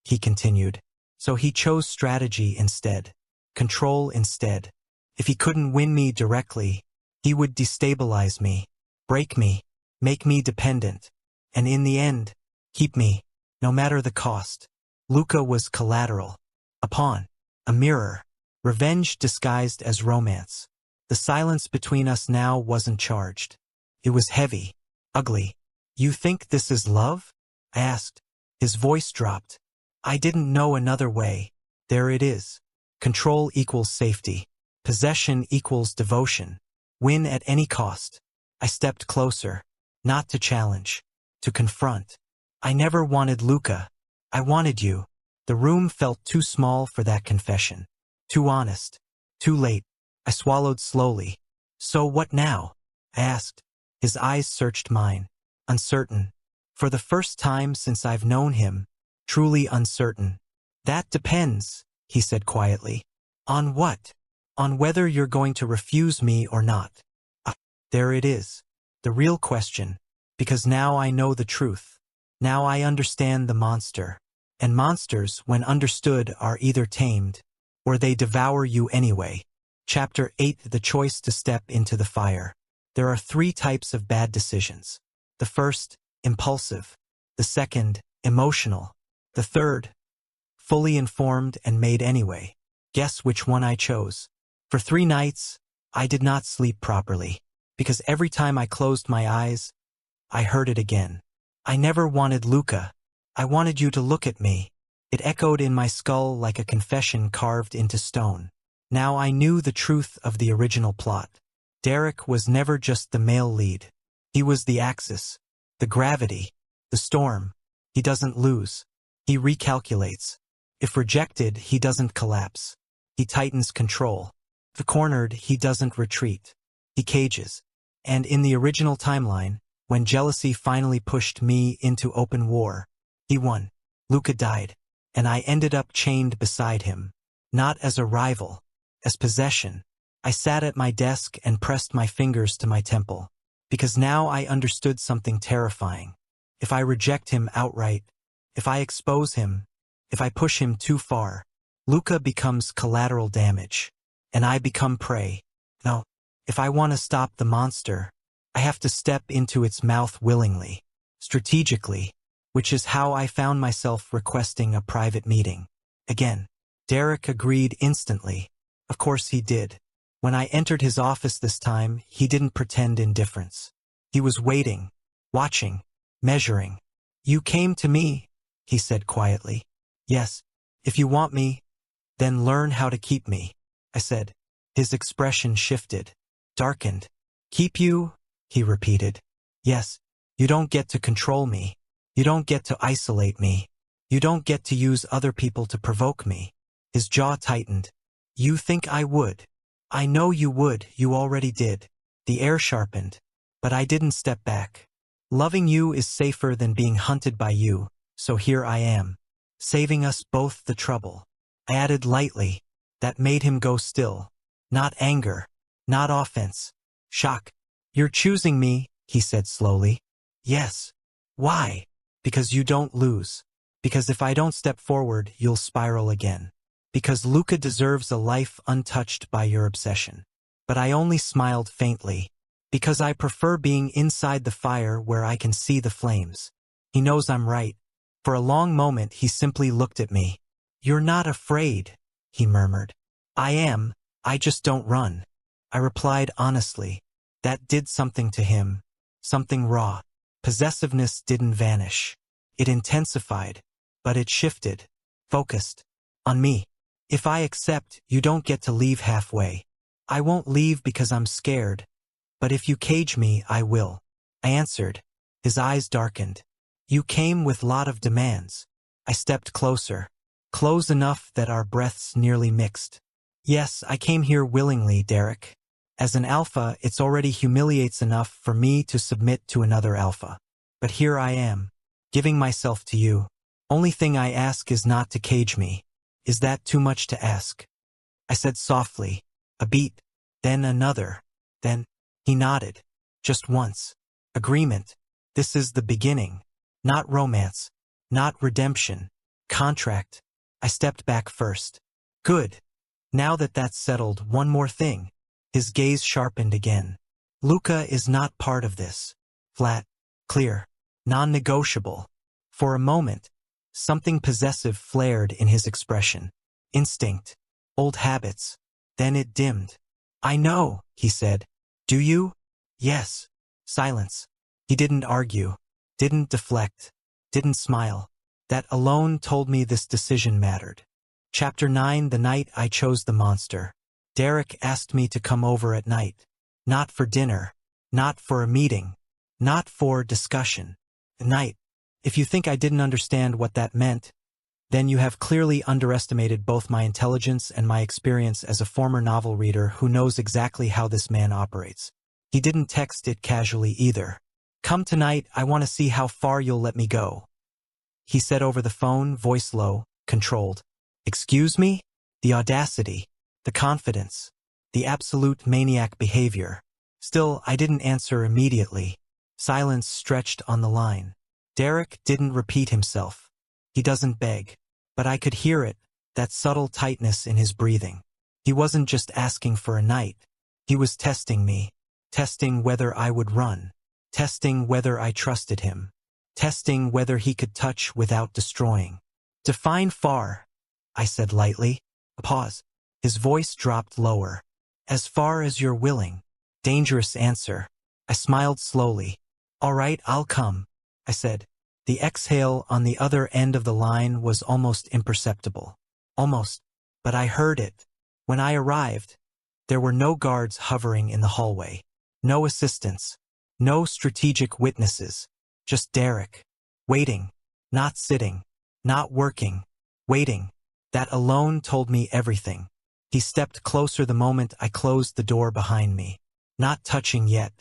He continued. So he chose strategy instead. Control instead. If he couldn't win me directly, he would destabilize me, break me, make me dependent, and in the end, keep me, no matter the cost. Luca was collateral. A pawn. A mirror. Revenge disguised as romance. The silence between us now wasn't charged. It was heavy. Ugly. You think this is love? I asked. His voice dropped. I didn't know another way. There it is. Control equals safety. Possession equals devotion. Win at any cost. I stepped closer. Not to challenge. To confront. I never wanted Luca. I wanted you. The room felt too small for that confession. Too honest. Too late. I swallowed slowly. So what now? I asked. His eyes searched mine. Uncertain. For the first time since I've known him, truly uncertain. That depends, he said quietly. On what? On whether you're going to refuse me or not. There it is. The real question. Because now I know the truth. Now I understand the monster. And monsters, when understood, are either tamed, or they devour you anyway. Chapter 8: The choice to step into the fire. There are 3 types of bad decisions. The first, impulsive. The second, emotional. The third, fully informed and made anyway. Guess which one I chose. For 3 nights, I did not sleep properly, because every time I closed my eyes, I heard it again. I never wanted Luca. I wanted you to look at me. It echoed in my skull like a confession carved into stone. Now I knew the truth of the original plot. Derek was never just the male lead. He was the axis, the gravity, the storm. He doesn't lose. He recalculates. If rejected, he doesn't collapse. He tightens control. If cornered, he doesn't retreat. He cages. And in the original timeline, when jealousy finally pushed me into open war, he won. Luca died, and I ended up chained beside him. Not as a rival, as possession. I sat at my desk and pressed my fingers to my temple, because now I understood something terrifying. If I reject him outright, if I expose him, if I push him too far, Luca becomes collateral damage, and I become prey. No, if I want to stop the monster, I have to step into its mouth willingly, strategically, which is how I found myself requesting a private meeting. Again, Derek agreed instantly. Of course he did. When I entered his office this time, he didn't pretend indifference. He was waiting, watching, measuring. You came to me, he said quietly. Yes, if you want me, then learn how to keep me, I said. His expression shifted, darkened. Keep you? He repeated. Yes, you don't get to control me. You don't get to isolate me. You don't get to use other people to provoke me. His jaw tightened. You think I would? I know you would, you already did. The air sharpened. But I didn't step back. Loving you is safer than being hunted by you, so here I am. Saving us both the trouble. I added lightly. That made him go still. Not anger. Not offense. Shock. You're choosing me, he said slowly. Yes. Why? Because you don't lose. Because if I don't step forward, you'll spiral again. Because Luca deserves a life untouched by your obsession. But I only smiled faintly. Because I prefer being inside the fire where I can see the flames. He knows I'm right. For a long moment he simply looked at me. You're not afraid, he murmured. I am, I just don't run. I replied honestly. That did something to him. Something raw. Possessiveness didn't vanish. It intensified. But it shifted. Focused. On me. If I accept, you don't get to leave halfway. I won't leave because I'm scared. But if you cage me, I will. I answered. His eyes darkened. You came with lot of demands. I stepped closer. Close enough that our breaths nearly mixed. Yes, I came here willingly, Derek. As an alpha, it's already humiliates enough for me to submit to another alpha. But here I am, giving myself to you. Only thing I ask is not to cage me. Is that too much to ask? I said softly. A beat. Then another. Then, he nodded. Just once. Agreement. This is the beginning. Not romance. Not redemption. Contract. I stepped back first. Good. Now that that's settled, one more thing. His gaze sharpened again. Luca is not part of this. Flat. Clear. Non-negotiable. For a moment, something possessive flared in his expression. Instinct. Old habits. Then it dimmed. I know, he said. Do you? Yes. Silence. He didn't argue. Didn't deflect. Didn't smile. That alone told me this decision mattered. Chapter 9: The night I chose the monster. Derek asked me to come over at night. Not for dinner. Not for a meeting. Not for discussion. At night. If you think I didn't understand what that meant, then you have clearly underestimated both my intelligence and my experience as a former novel reader who knows exactly how this man operates. He didn't text it casually either. "Come tonight, I want to see how far you'll let me go," he said over the phone, voice low, controlled. Excuse me? The audacity, the confidence, the absolute maniac behavior. Still, I didn't answer immediately. Silence stretched on the line. Derek didn't repeat himself. He doesn't beg. But I could hear it, that subtle tightness in his breathing. He wasn't just asking for a night. He was testing me. Testing whether I would run. Testing whether I trusted him. Testing whether he could touch without destroying. "Define far," I said lightly. A pause. His voice dropped lower. "As far as you're willing." Dangerous answer. I smiled slowly. "All right, I'll come," I said. The exhale on the other end of the line was almost imperceptible. Almost. But I heard it. When I arrived, there were no guards hovering in the hallway. No assistants. No strategic witnesses. Just Derek. Waiting. Not sitting. Not working. Waiting. That alone told me everything. He stepped closer the moment I closed the door behind me. Not touching yet.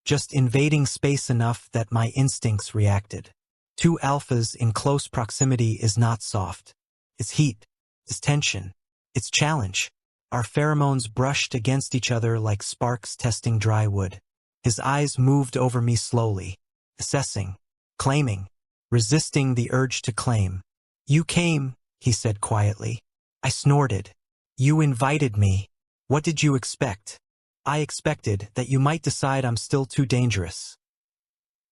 Just invading space enough that my instincts reacted. Two alphas in close proximity is not soft. It's heat. It's tension. It's challenge. Our pheromones brushed against each other like sparks testing dry wood. His eyes moved over me slowly. Assessing. Claiming. Resisting the urge to claim. "You came," he said quietly. I snorted. "You invited me. What did you expect?" "I expected that you might decide I'm still too dangerous,"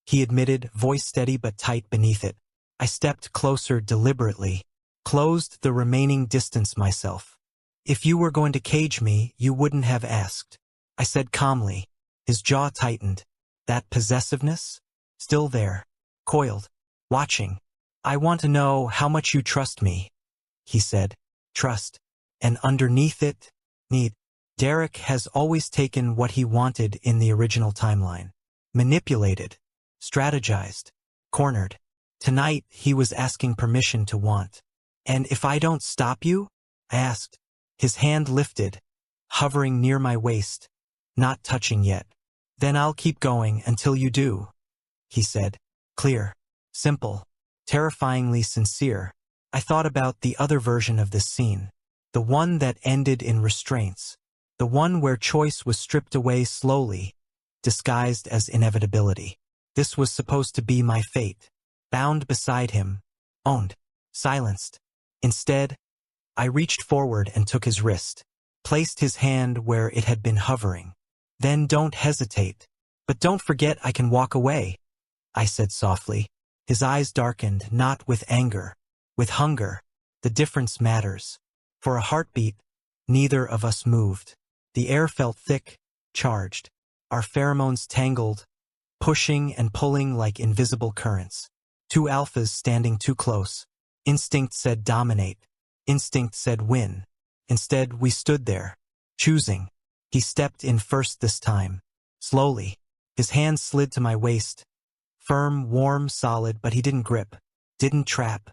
he admitted, voice steady but tight beneath it. I stepped closer deliberately, closed the remaining distance myself. "If you were going to cage me, you wouldn't have asked," I said calmly. His jaw tightened. That possessiveness? Still there. Coiled. Watching. "I want to know how much you trust me," he said. Trust. And underneath it, need. Derek has always taken what he wanted in the original timeline. Manipulated. Strategized. Cornered. Tonight, he was asking permission to want. "And if I don't stop you?" I asked. His hand lifted, hovering near my waist, not touching yet. "Then I'll keep going until you do," he said. Clear. Simple. Terrifyingly sincere. I thought about the other version of this scene. The one that ended in restraints. The one where choice was stripped away slowly, disguised as inevitability. This was supposed to be my fate. Bound beside him. Owned. Silenced. Instead, I reached forward and took his wrist. Placed his hand where it had been hovering. "Then don't hesitate. But don't forget I can walk away," I said softly. His eyes darkened, not with anger. With hunger. The difference matters. For a heartbeat, neither of us moved. The air felt thick, charged. Our pheromones tangled, pushing and pulling like invisible currents. Two alphas standing too close. Instinct said dominate. Instinct said win. Instead, we stood there, choosing. He stepped in first this time. Slowly. His hand slid to my waist. Firm, warm, solid, but he didn't grip. Didn't trap.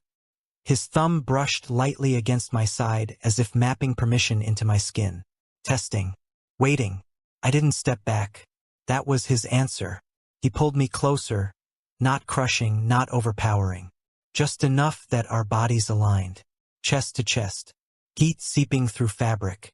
His thumb brushed lightly against my side as if mapping permission into my skin. Testing. Waiting. I didn't step back. That was his answer. He pulled me closer, not crushing, not overpowering. Just enough that our bodies aligned. Chest to chest. Heat seeping through fabric.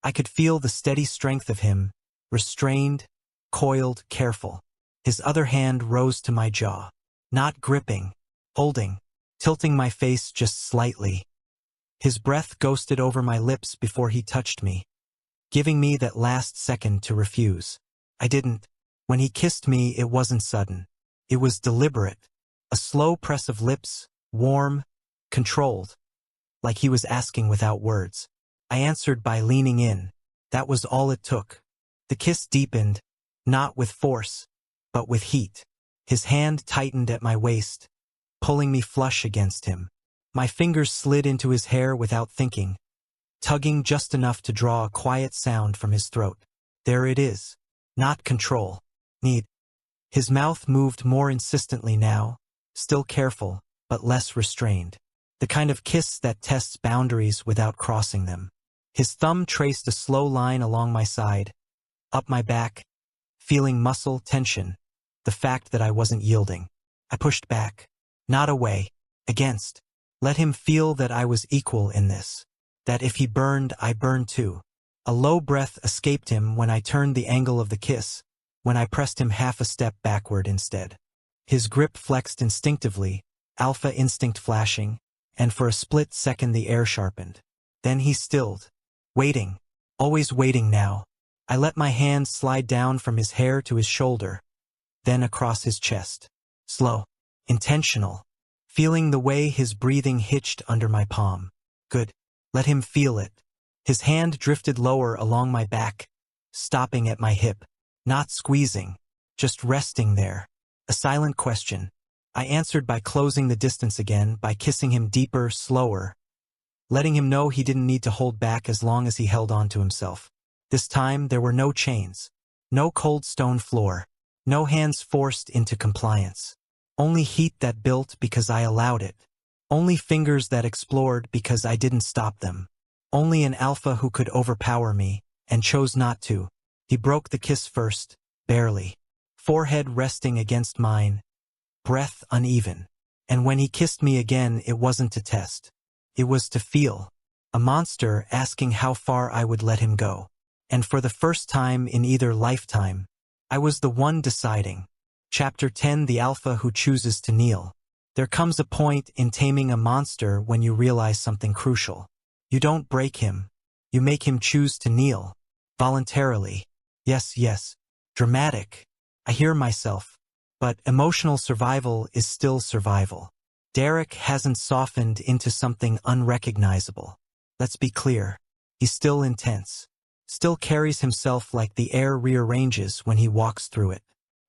I could feel the steady strength of him, restrained, coiled, careful. His other hand rose to my jaw. Not gripping. Holding. Tilting my face just slightly. His breath ghosted over my lips before he touched me, giving me that last second to refuse. I didn't. When he kissed me, it wasn't sudden. It was deliberate. A slow press of lips, warm, controlled, like he was asking without words. I answered by leaning in. That was all it took. The kiss deepened, not with force, but with heat. His hand tightened at my waist, pulling me flush against him. My fingers slid into his hair without thinking, tugging just enough to draw a quiet sound from his throat. There it is. Not control. Need. His mouth moved more insistently now, still careful, but less restrained. The kind of kiss that tests boundaries without crossing them. His thumb traced a slow line along my side, up my back, feeling muscle tension, the fact that I wasn't yielding. I pushed back, not away, against. Let him feel that I was equal in this, that if he burned, I burned too. A low breath escaped him when I turned the angle of the kiss, when I pressed him half a step backward instead. His grip flexed instinctively, alpha instinct flashing, and for a split second the air sharpened. Then he stilled, waiting, always waiting now. I let my hand slide down from his hair to his shoulder, then across his chest. Slow, intentional, feeling the way his breathing hitched under my palm. Good. Let him feel it. His hand drifted lower along my back, stopping at my hip. Not squeezing, just resting there. A silent question. I answered by closing the distance again, by kissing him deeper, slower, letting him know he didn't need to hold back as long as he held on to himself. This time there were no chains, no cold stone floor, no hands forced into compliance. Only heat that built because I allowed it. Only fingers that explored because I didn't stop them. Only an alpha who could overpower me, and chose not to. He broke the kiss first, barely. Forehead resting against mine, breath uneven. And when he kissed me again, it wasn't to test. It was to feel. A monster asking how far I would let him go. And for the first time in either lifetime, I was the one deciding. Chapter 10: The Alpha Who Chooses to Kneel. There comes a point in taming a monster when you realize something crucial. You don't break him. You make him choose to kneel. Voluntarily. Yes, yes. Dramatic. I hear myself. But emotional survival is still survival. Derek hasn't softened into something unrecognizable. Let's be clear. He's still intense. Still carries himself like the air rearranges when he walks through it.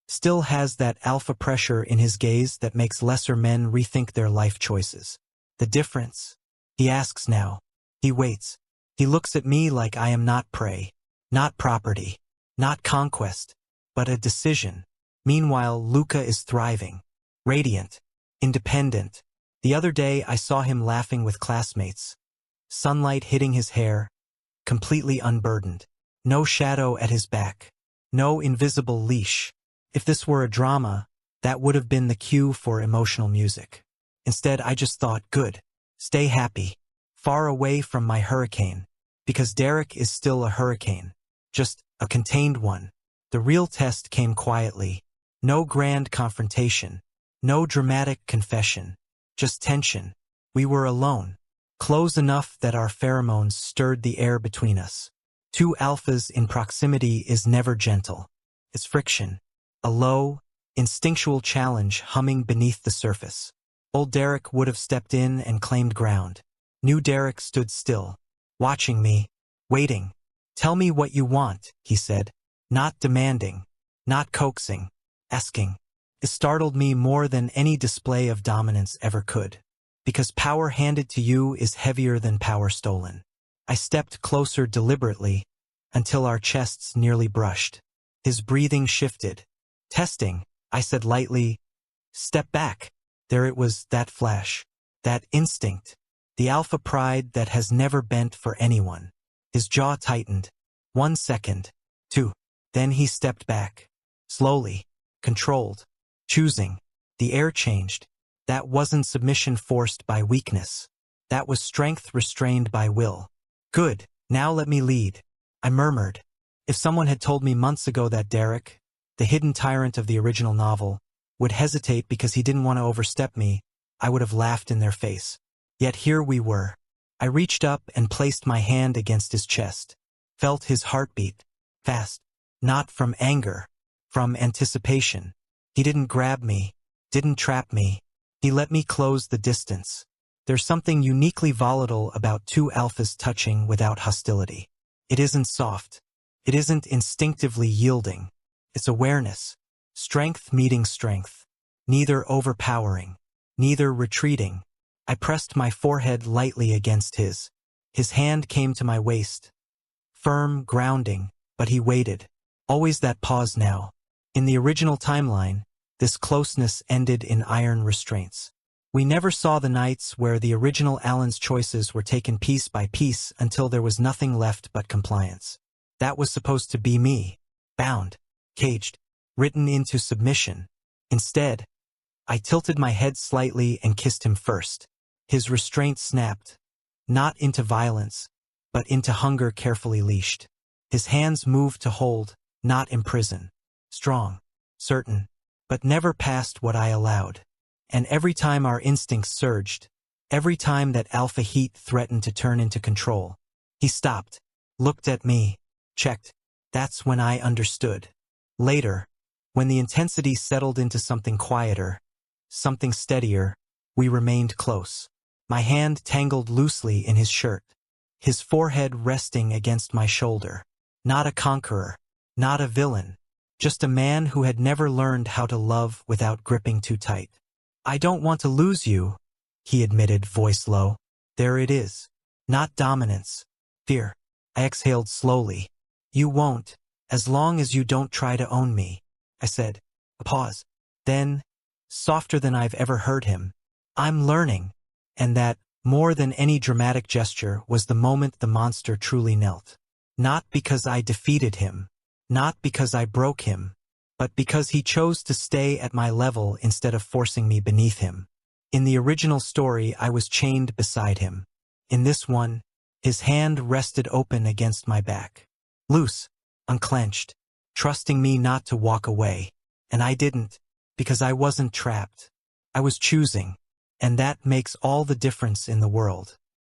Still has that alpha pressure in his gaze that makes lesser men rethink their life choices. The difference? He asks now. He waits. He looks at me like I am not prey, not property, not conquest, but a decision. Meanwhile, Luca is thriving, radiant, independent. The other day I saw him laughing with classmates. Sunlight hitting his hair, completely unburdened. No shadow at his back. No invisible leash. If this were a drama, that would have been the cue for emotional music. Instead, I just thought, good. Stay happy. Far away from my hurricane. Because Derek is still a hurricane. Just a contained one. The real test came quietly. No grand confrontation. No dramatic confession. Just tension. We were alone. Close enough that our pheromones stirred the air between us. Two alphas in proximity is never gentle. It's friction. A low, instinctual challenge humming beneath the surface. Old Derek would have stepped in and claimed ground. New Derek stood still, watching me, waiting. Tell me what you want, he said. Not demanding, not coaxing, asking. It startled me more than any display of dominance ever could. Because power handed to you is heavier than power stolen. I stepped closer deliberately, until our chests nearly brushed. His breathing shifted. Testing, I said lightly. Step back. There it was, that flash. That instinct. The alpha pride that has never bent for anyone. His jaw tightened. 1 second. 2. Then he stepped back. Slowly. Controlled. Choosing. The air changed. That wasn't submission forced by weakness. That was strength restrained by will. Good. Now let me lead. I murmured. If someone had told me months ago that Derek, the hidden tyrant of the original novel, would hesitate because he didn't want to overstep me, I would have laughed in their face. Yet here we were. I reached up and placed my hand against his chest. Felt his heartbeat. Fast. Not from anger. From anticipation. He didn't grab me. Didn't trap me. He let me close the distance. There's something uniquely volatile about two alphas touching without hostility. It isn't soft. It isn't instinctively yielding. It's awareness. Strength meeting strength. Neither overpowering. Neither retreating. I pressed my forehead lightly against his. His hand came to my waist. Firm, grounding, but he waited. Always that pause now. In the original timeline, This closeness ended in iron restraints. We never saw the nights where the original Alan's choices were taken piece by piece until there was nothing left but compliance. That was supposed to be me. Bound, caged, written into submission. Instead, I tilted my head slightly and kissed him first. His restraint snapped, not into violence, but into hunger carefully leashed. His hands moved to hold, not imprison. Strong, certain, but never past what I allowed. And every time our instincts surged, every time that alpha heat threatened to turn into control, he stopped, looked at me, checked. That's when I understood. Later, when the intensity settled into something quieter, something steadier, we remained close. My hand tangled loosely in his shirt, his forehead resting against my shoulder. Not a conqueror, not a villain, just a man who had never learned how to love without gripping too tight. I don't want to lose you, he admitted, voice low. There it is. Not dominance. Fear. I exhaled slowly. You won't, as long as you don't try to own me, I said. A pause. Then, softer than I've ever heard him, I'm learning. And that, more than any dramatic gesture, was the moment the monster truly knelt. Not because I defeated him, not because I broke him, but because he chose to stay at my level instead of forcing me beneath him. In the original story, I was chained beside him. In this one, his hand rested open against my back. Loose, unclenched, trusting me not to walk away. And I didn't, because I wasn't trapped. I was choosing, and that makes all the difference in the world.